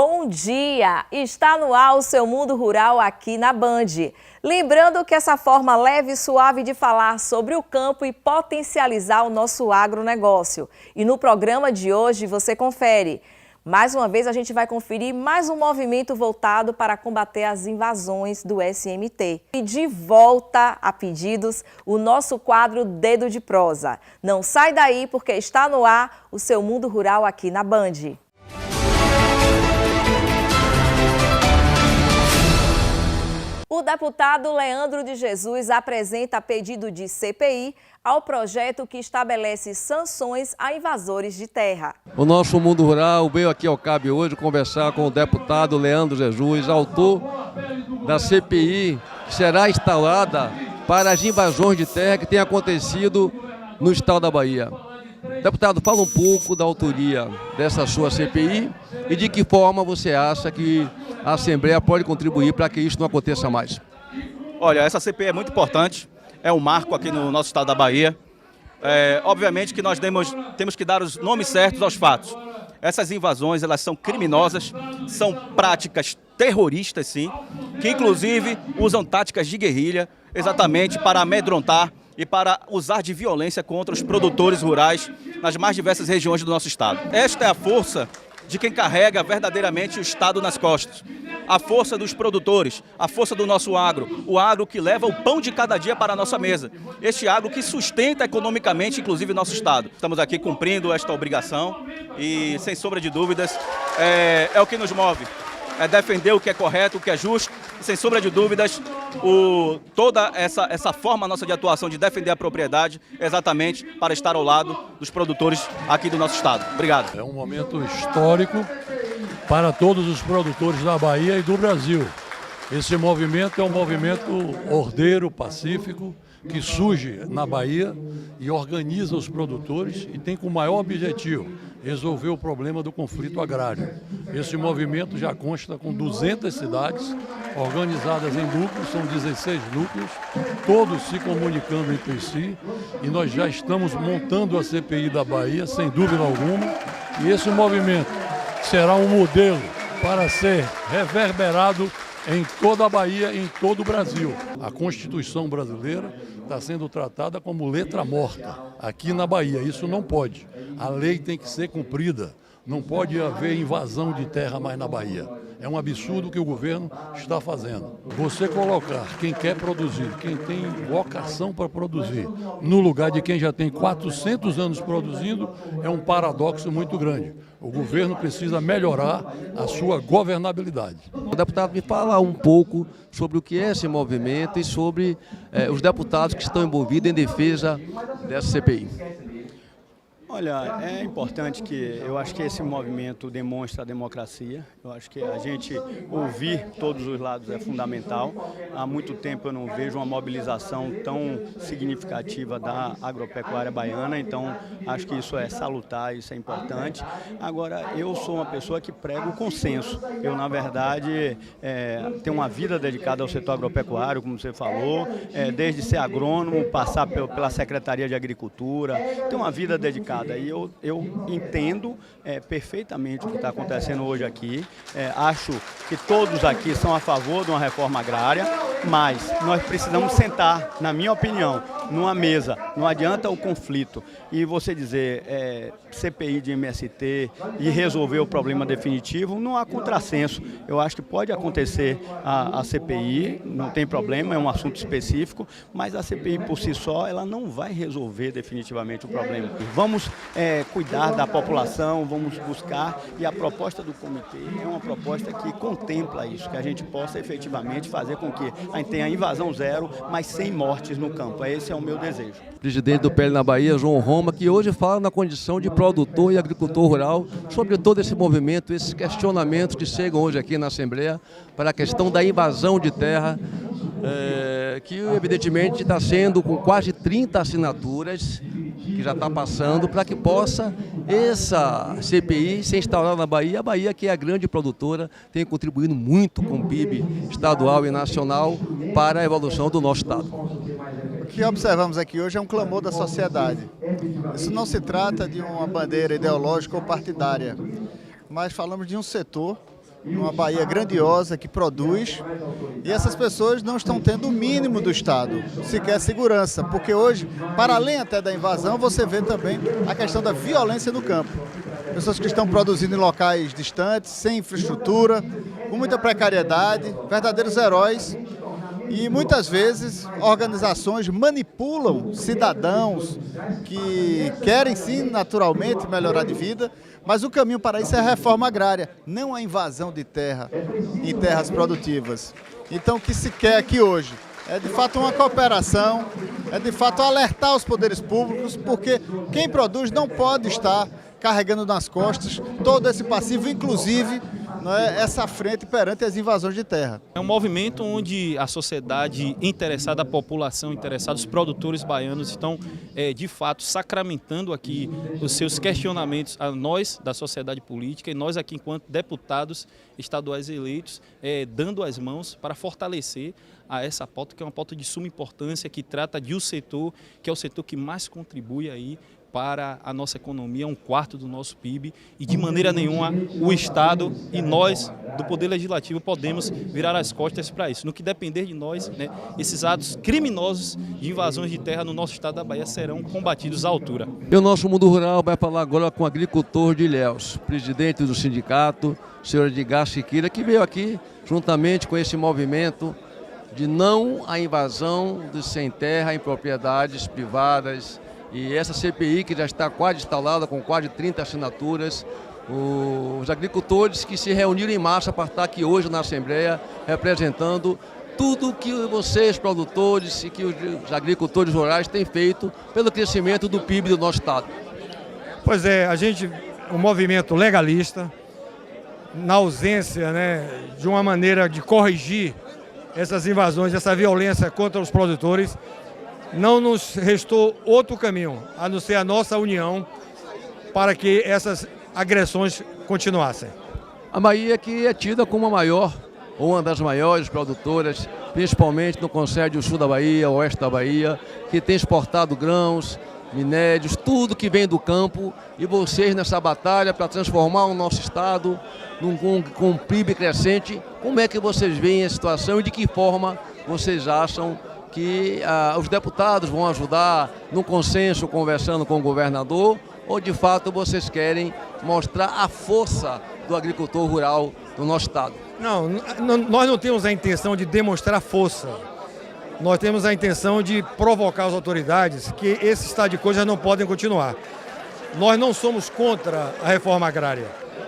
Bom dia! Está no ar o seu Mundo Rural aqui na Band. Lembrando que essa forma leve e suave de falar sobre o campo e potencializar o nosso agronegócio. E no programa de hoje você confere. Mais uma vez a gente vai conferir mais um movimento voltado para combater as invasões do SMT. E de volta a pedidos, o nosso quadro Dedo de Prosa. Não sai daí porque está no ar o seu Mundo Rural aqui na Band. O deputado Leandro de Jesus apresenta pedido de CPI ao projeto que estabelece sanções a invasores de terra. O nosso Mundo Rural veio aqui ao CAB hoje conversar com o deputado Leandro Jesus, autor da CPI que será instalada para as invasões de terra que têm acontecido no estado da Bahia. Deputado, fala um pouco da autoria dessa sua CPI e de que forma você acha que a Assembleia pode contribuir para que isso não aconteça mais. Olha, essa CPI é muito importante, é um marco aqui no nosso estado da Bahia. Obviamente que nós temos que dar os nomes certos aos fatos. Essas invasões, elas são criminosas, são práticas terroristas, sim, que inclusive usam táticas de guerrilha exatamente para amedrontar e para usar de violência contra os produtores rurais nas mais diversas regiões do nosso estado. Esta é a força de quem carrega verdadeiramente o estado nas costas. A força dos produtores, a força do nosso agro, o agro que leva o pão de cada dia para a nossa mesa. Este agro que sustenta economicamente, inclusive, o nosso estado. Estamos aqui cumprindo esta obrigação e, sem sombra de dúvidas, é o que nos move. É defender o que é correto, o que é justo, e sem sombra de dúvidas, toda essa forma nossa de atuação, de defender a propriedade, exatamente para estar ao lado dos produtores aqui do nosso estado. Obrigado. É um momento histórico para todos os produtores da Bahia e do Brasil. Esse movimento é um movimento ordeiro, pacífico, que surge na Bahia e organiza os produtores e tem como maior objetivo resolver o problema do conflito agrário. Esse movimento já consta com 200 cidades organizadas em núcleos, são 16 núcleos, todos se comunicando entre si, e nós já estamos montando a CPI da Bahia, sem dúvida alguma, e esse movimento será um modelo para ser reverberado em toda a Bahia, em todo o Brasil. A Constituição brasileira está sendo tratada como letra morta aqui na Bahia. Isso não pode. A lei tem que ser cumprida. Não pode haver invasão de terra mais na Bahia. É um absurdo o que o governo está fazendo. Você colocar quem quer produzir, quem tem vocação para produzir, no lugar de quem já tem 400 anos produzindo, é um paradoxo muito grande. O governo precisa melhorar a sua governabilidade. O deputado, me fala um pouco sobre o que é esse movimento e sobre os deputados que estão envolvidos em defesa dessa CPI. Olha, é importante eu acho que esse movimento demonstra a democracia. Eu acho que a gente ouvir todos os lados é fundamental. Há muito tempo eu não vejo uma mobilização tão significativa da agropecuária baiana, então acho que isso é salutar, isso é importante. Agora, eu sou uma pessoa que prega o consenso. Eu, na verdade, tenho uma vida dedicada ao setor agropecuário, como você falou, desde ser agrônomo, passar pela Secretaria de Agricultura, tenho uma vida dedicada. E eu entendo perfeitamente o que está acontecendo hoje aqui. Acho que todos aqui são a favor de uma reforma agrária, mas nós precisamos sentar, na minha opinião, numa mesa. Não adianta o conflito e você dizer CPI de MST e resolver o problema definitivo, não há contrassenso. Eu acho que pode acontecer a CPI, não tem problema, é um assunto específico, mas a CPI por si só, ela não vai resolver definitivamente o problema. Vamos cuidar da população, vamos buscar, e a proposta do comitê é uma proposta que contempla isso, que a gente possa efetivamente fazer com que a gente tenha invasão zero, mas sem mortes no campo. Esse é o meu desejo. Presidente do PL na Bahia, João Roma, que hoje fala na condição de produtor e agricultor rural, sobre todo esse movimento, esses questionamentos que chegam hoje aqui na Assembleia para a questão da invasão de terra, que evidentemente está sendo com quase 30 assinaturas, que já está passando, para que possa essa CPI ser instalada na Bahia. A Bahia, que é a grande produtora, tem contribuído muito com o PIB estadual e nacional para a evolução do nosso estado. O que observamos aqui hoje é um clamor da sociedade. Isso não se trata de uma bandeira ideológica ou partidária, mas falamos de um setor numa Bahia grandiosa que produz, e essas pessoas não estão tendo o mínimo do Estado, sequer segurança, porque hoje, para além até da invasão, você vê também a questão da violência no campo. Pessoas que estão produzindo em locais distantes, sem infraestrutura, com muita precariedade, verdadeiros heróis. E muitas vezes organizações manipulam cidadãos que querem sim naturalmente melhorar de vida, mas o caminho para isso é a reforma agrária, não a invasão de terra em terras produtivas. Então o que se quer aqui hoje é de fato uma cooperação, é de fato alertar os poderes públicos, porque quem produz não pode estar carregando nas costas todo esse passivo, inclusive essa frente perante as invasões de terra. É um movimento onde a sociedade interessada, a população interessada, os produtores baianos estão, de fato, sacramentando aqui os seus questionamentos a nós da sociedade política e nós aqui, enquanto deputados estaduais eleitos, dando as mãos para fortalecer a essa pauta, que é uma pauta de suma importância, que trata de um setor, que é o setor que mais contribui aí para a nossa economia, 1/4 do nosso PIB, e de maneira nenhuma o Estado e nós, do Poder Legislativo, podemos virar as costas para isso. No que depender de nós, né, esses atos criminosos de invasões de terra no nosso estado da Bahia serão combatidos à altura. E o nosso Mundo Rural vai falar agora com o agricultor de Ilhéus, presidente do sindicato, o senhor Edgar Siqueira, que veio aqui juntamente com esse movimento de não à invasão dos sem terra em propriedades privadas. E essa CPI que já está quase instalada, com quase 30 assinaturas, os agricultores que se reuniram em massa para estar aqui hoje na Assembleia, representando tudo que vocês, produtores, e que os agricultores rurais têm feito pelo crescimento do PIB do nosso estado. Pois é, um movimento legalista, na ausência, né, de uma maneira de corrigir essas invasões, essa violência contra os produtores, não nos restou outro caminho, a não ser a nossa união, para que essas agressões continuassem. A Bahia que é tida como a maior, ou uma das maiores produtoras, principalmente no Conselho Sul da Bahia, Oeste da Bahia, que tem exportado grãos, minérios, tudo que vem do campo, e vocês nessa batalha para transformar o nosso estado com um PIB crescente, como é que vocês veem a situação e de que forma vocês acham que os deputados vão ajudar no consenso, conversando com o governador, ou de fato vocês querem mostrar a força do agricultor rural do nosso estado? Não, nós não temos a intenção de demonstrar força. Nós temos a intenção de provocar as autoridades que esse estado de coisas não podem continuar. Nós não somos contra a reforma agrária,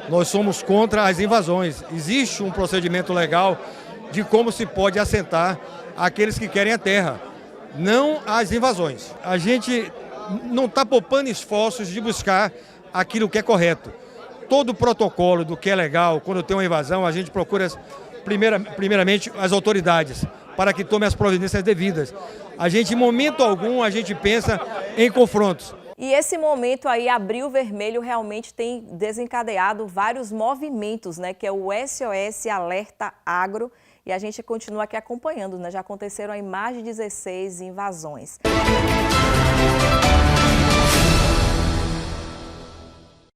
nós somos contra as invasões. Existe um procedimento legal de como se pode assentar aqueles que querem a terra, não as invasões. A gente não está poupando esforços de buscar aquilo que é correto. Todo o protocolo do que é legal, quando tem uma invasão, a gente procura primeiramente as autoridades para que tomem as providências devidas. A gente, em momento algum, a gente pensa em confrontos. E esse momento aí, Abril Vermelho, realmente tem desencadeado vários movimentos, né? Que é o SOS Alerta Agro. E a gente continua aqui acompanhando, né? Já aconteceram aí mais de 16 invasões.